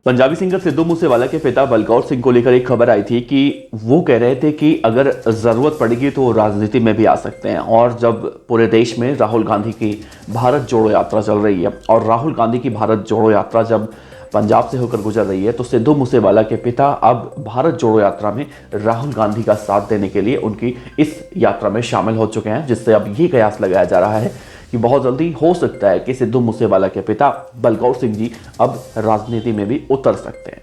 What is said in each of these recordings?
Punjabi singer Sidhu Moosewala के पिता बलकौर सिंह को लेकर एक खबर आई थी कि वो कह रहे थे कि अगर जरूरत पड़ेगी तो वो राजनीति में भी आ सकते हैं। और जब पूरे देश में राहुल गांधी की भारत जोड़ो यात्रा चल रही है और राहुल गांधी की भारत जोड़ो यात्रा जब पंजाब से होकर गुजर रही है, तो सिद्धू मूसेवाला के पिता अब भारत जोड़ो यात्रा में राहुल गांधी का साथ देने के लिए उनकी इस यात्रा में शामिल हो चुके हैं, जिससे अब ये कयास लगाया जा रहा है कि बहुत जल्दी हो सकता है कि सिद्धू मूसेवाला के पिता बलकौर सिंह जी अब राजनीति में भी उतर सकते हैं।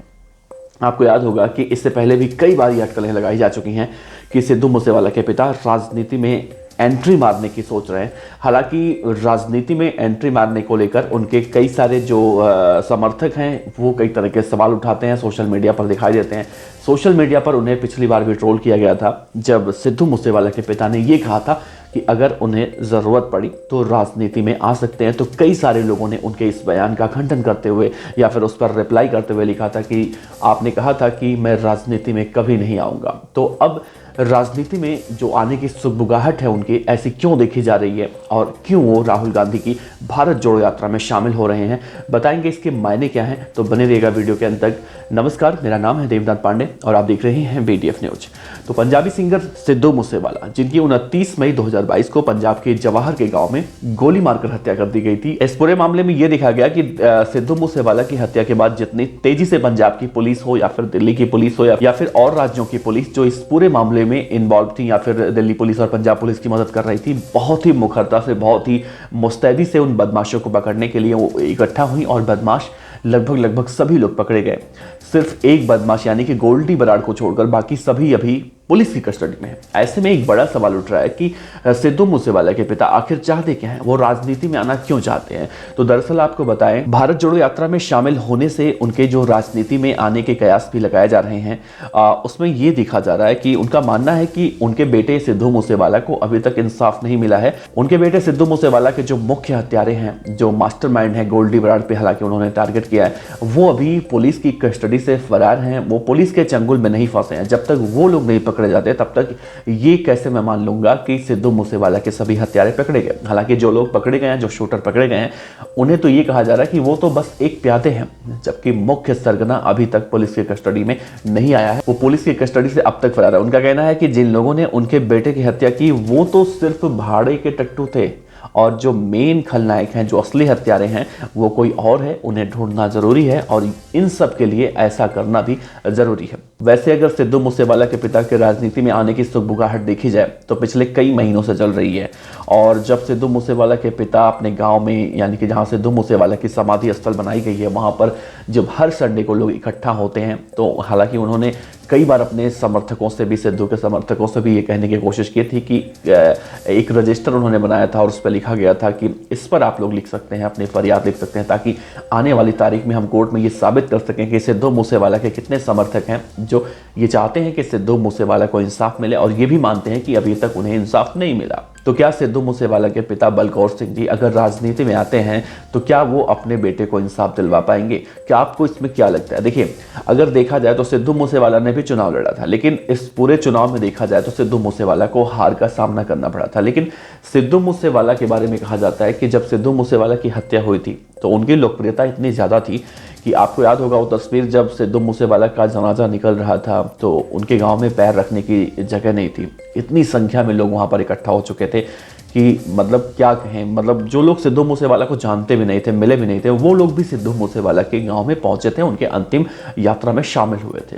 आपको याद होगा कि इससे पहले भी कई बार ये अटकलें लगाई जा चुकी हैं कि सिद्धू मूसेवाला के पिता राजनीति में एंट्री मारने की सोच रहे हैं। हालांकि राजनीति में एंट्री मारने को लेकर उनके कई सारे जो समर्थक हैं वो कई तरह के सवाल उठाते हैं, सोशल मीडिया पर दिखाई देते हैं। सोशल मीडिया पर उन्हें पिछली बार भी ट्रोल किया गया था जब सिद्धू मूसेवाला के पिता ने ये कहा था कि अगर उन्हें ज़रूरत पड़ी तो राजनीति में आ सकते हैं। तो कई सारे लोगों ने उनके इस बयान का खंडन करते हुए या फिर उस पर रिप्लाई करते हुए लिखा था कि आपने कहा था कि मैं राजनीति में कभी नहीं आऊँगा। तो अब राजनीति में जो आने की सुगबुगाहट है उनकी ऐसी क्यों देखी जा रही है और क्यों वो राहुल गांधी की भारत जोड़ो यात्रा में शामिल हो रहे हैं, बताएंगे इसके मायने क्या हैं। तो बने रहिएगा वीडियो के अंत तक। नमस्कार, मेरा नाम है देवनाथ पांडे और आप देख रहे हैं BDF न्यूज। तो पंजाबी सिंगर सिद्धू मूसेवाला, जिनकी 29 मई 2022 को पंजाब के जवाहर के गाँव में गोली मारकर हत्या कर दी गई थी। इस पूरे मामले में यह देखा गया कि सिद्धू मूसेवाला की हत्या के बाद जितनी तेजी से पंजाब की पुलिस हो या फिर दिल्ली की पुलिस हो या फिर और राज्यों की पुलिस जो इस पूरे मामले में इन्वॉल्व थी या फिर दिल्ली पुलिस और पंजाब पुलिस की मदद कर रही थी, बहुत ही मुखरता से, बहुत ही मुस्तैदी से उन बदमाशों को पकड़ने के लिए वो इकट्ठा हुई और बदमाश लगभग सभी लोग पकड़े गए। सिर्फ एक बदमाश यानी कि गोल्डी बराड़ को छोड़कर बाकी सभी अभी पुलिस की कस्टडी में है। ऐसे में एक बड़ा सवाल उठ रहा है कि सिद्धू मूसेवाला के पिता आखिर चाहते क्या हैं, वो राजनीति में आना क्यों चाहते हैं। तो दरअसल आपको बताएं, भारत जोड़ो यात्रा में शामिल होने से उनके जो राजनीति में आने के कयास भी लगाए जा रहे हैं, उसमें ये देखा जा रहा है कि उनका मानना है कि उनके बेटे सिद्धू मूसेवाला को अभी तक इंसाफ नहीं मिला है। उनके बेटे सिद्धू मूसेवाला के जो मुख्य हत्यारे हैं, जो मास्टरमाइंड है गोल्डी बराड़ पे हालांकि उन्होंने टारगेट किया है, वो अभी पुलिस की कस्टडी से फरार हैं। वो पुलिस के चंगुल में नहीं फंसे हैं। जब तक वो लोग नहीं पकड़े जाते तब तक ये कैसे मैं मान लूंगा कि सिद्धू मूसेवाला के सभी हत्यारे पकड़े गए। हालांकि जो लोग पकड़े गए हैं, जो शूटर पकड़े गए हैं, उन्हें तो ये कहा जा रहा है कि वो तो बस एक प्यादे हैं, जबकि मुख्य सरगना अभी तक पुलिस की कस्टडी में नहीं आया है। वो पुलिस की कस्टडी से अब तक फरार है। उनका कहना है कि जिन लोगों ने उनके बेटे की हत्या की वो तो सिर्फ भाड़े के टट्टू थे और जो मेन खलनायक हैं, जो असली हत्यारे हैं, वो कोई और है। उन्हें ढूंढना जरूरी है और इन सब के लिए ऐसा करना भी जरूरी है। वैसे अगर सिद्धू मूसेवाला के पिता के राजनीति में आने की सुगबुगाहट देखी जाए तो पिछले कई महीनों से चल रही है। और जब सिद्धू मूसेवाला के पिता अपने गांव में, यानी कि जहां सिद्धू मूसेवाला की समाधि स्थल बनाई गई है, वहां पर जब हर संडे को लोग इकट्ठा होते हैं, तो हालांकि उन्होंने कई बार अपने समर्थकों से भी, सिद्धू के समर्थकों से भी ये कहने की कोशिश की थी कि एक रजिस्टर उन्होंने बनाया था और उस पर लिखा गया था कि इस पर आप लोग लिख सकते हैं, अपनी फरियाद लिख सकते हैं, ताकि आने वाली तारीख में हम कोर्ट में ये साबित कर सकें कि सिद्धू मूसेवाला के कितने समर्थक हैं जो ये चाहते हैं कि सिद्धू मूसेवाला को इंसाफ मिले और ये भी मानते हैं कि अभी तक उन्हें इंसाफ नहीं मिला। तो क्या सिद्धू मूसेवाला के पिता बलकौर सिंह जी अगर राजनीति में आते हैं तो क्या वो अपने बेटे को इंसाफ दिलवा पाएंगे? क्या आपको इसमें क्या लगता है? देखिए, अगर देखा जाए तो सिद्धू मूसेवाला ने भी चुनाव लड़ा था, लेकिन इस पूरे चुनाव में देखा जाए तो सिद्धू मूसेवाला को हार का सामना करना पड़ा था। लेकिन सिद्धू मूसेवाला के बारे में कहा जाता है कि जब सिद्धू मूसेवाला की हत्या हुई थी तो उनकी लोकप्रियता इतनी ज़्यादा थी कि आपको याद होगा वो तस्वीर, जब सिद्धू मूसेवाला का जनाजा निकल रहा था तो उनके गांव में पैर रखने की जगह नहीं थी। इतनी संख्या में लोग वहां पर इकट्ठा हो चुके थे कि मतलब क्या कहें, मतलब जो लोग सिद्धू मूसेवाला को जानते भी नहीं थे, मिले भी नहीं थे, वो लोग भी सिद्धू मूसेवाला के गाँव में पहुंचे थे, उनके अंतिम यात्रा में शामिल हुए थे।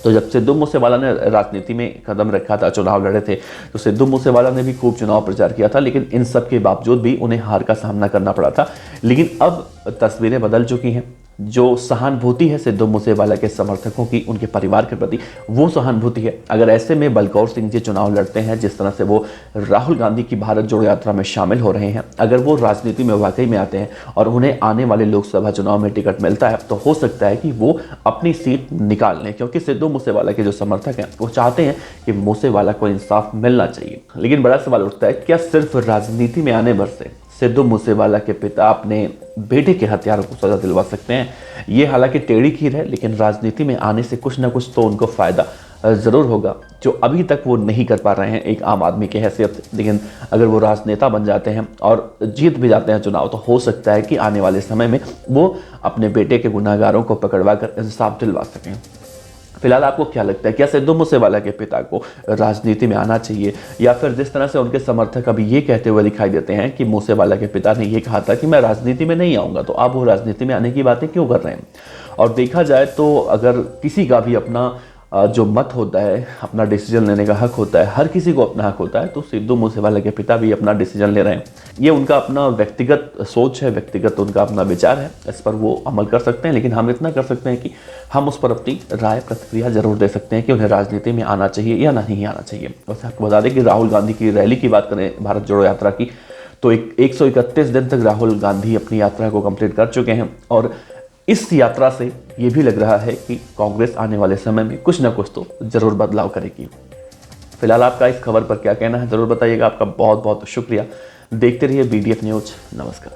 तो जब सिद्धू मूसेवाला ने राजनीति में कदम रखा था, चुनाव लड़े थे, तो सिद्धू मूसेवाला ने भी खूब चुनाव प्रचार किया था, लेकिन इन सब के बावजूद भी उन्हें हार का सामना करना पड़ा था। लेकिन अब तस्वीरें बदल चुकी हैं। जो सहानुभूति है सिद्धू मूसेवाला के समर्थकों की उनके परिवार के प्रति, वो सहानुभूति है। अगर ऐसे में बलकौर सिंह जी चुनाव लड़ते हैं, जिस तरह से वो राहुल गांधी की भारत जोड़ो यात्रा में शामिल हो रहे हैं, अगर वो राजनीति में वाकई में आते हैं और उन्हें आने वाले लोकसभा चुनाव में टिकट मिलता है, तो हो सकता है कि वो अपनी सीट निकाल लें, क्योंकि सिद्धू मूसेवाला के जो समर्थक हैं वो चाहते हैं कि मूसेवाला को इंसाफ मिलना चाहिए। लेकिन बड़ा सवाल उठता है, क्या सिर्फ राजनीति में आने भर से सिद्धू मूसेवाला के पिता अपने बेटे के हत्यारों को सजा दिलवा सकते हैं? ये हालांकि टेढ़ी खीर है, लेकिन राजनीति में आने से कुछ ना कुछ तो उनको फायदा ज़रूर होगा जो अभी तक वो नहीं कर पा रहे हैं एक आम आदमी की हैसियत। लेकिन अगर वो राजनेता बन जाते हैं और जीत भी जाते हैं चुनाव, तो हो सकता है कि आने वाले समय में वो अपने बेटे के गुनाहगारों को पकड़वा कर इंसाफ दिलवा सकें। फिलहाल आपको क्या लगता है, क्या सिद्धू मूसेवाला के पिता को राजनीति में आना चाहिए, या फिर जिस तरह से उनके समर्थक अभी ये कहते हुए दिखाई देते हैं कि मूसेवाला के पिता ने ये कहा था कि मैं राजनीति में नहीं आऊँगा, तो आप वो राजनीति में आने की बातें क्यों कर रहे हैं? और देखा जाए तो अगर किसी का भी अपना जो मत होता है, अपना डिसीजन लेने का हक होता है, हर किसी को अपना हक होता है, तो सिद्धू मूसेवाला के पिता भी अपना डिसीजन ले रहे हैं। ये उनका अपना व्यक्तिगत सोच है, व्यक्तिगत उनका अपना विचार है, इस पर वो अमल कर सकते हैं। लेकिन हम इतना कर सकते हैं कि हम उस पर अपनी राय प्रतिक्रिया जरूर दे सकते हैं कि उन्हें राजनीति में आना चाहिए या नहीं आना चाहिए। वैसे आपको बता दें कि राहुल गांधी की रैली की बात करें, भारत जोड़ो यात्रा की, तो 131 दिन तक राहुल गांधी अपनी यात्रा को कंप्लीट कर चुके हैं। और इस यात्रा से ये भी लग रहा है कि कांग्रेस आने वाले समय में कुछ ना कुछ तो जरूर बदलाव करेगी। फिलहाल आपका इस खबर पर क्या कहना है जरूर बताइएगा। आपका बहुत बहुत शुक्रिया। देखते रहिए BDF न्यूज। नमस्कार।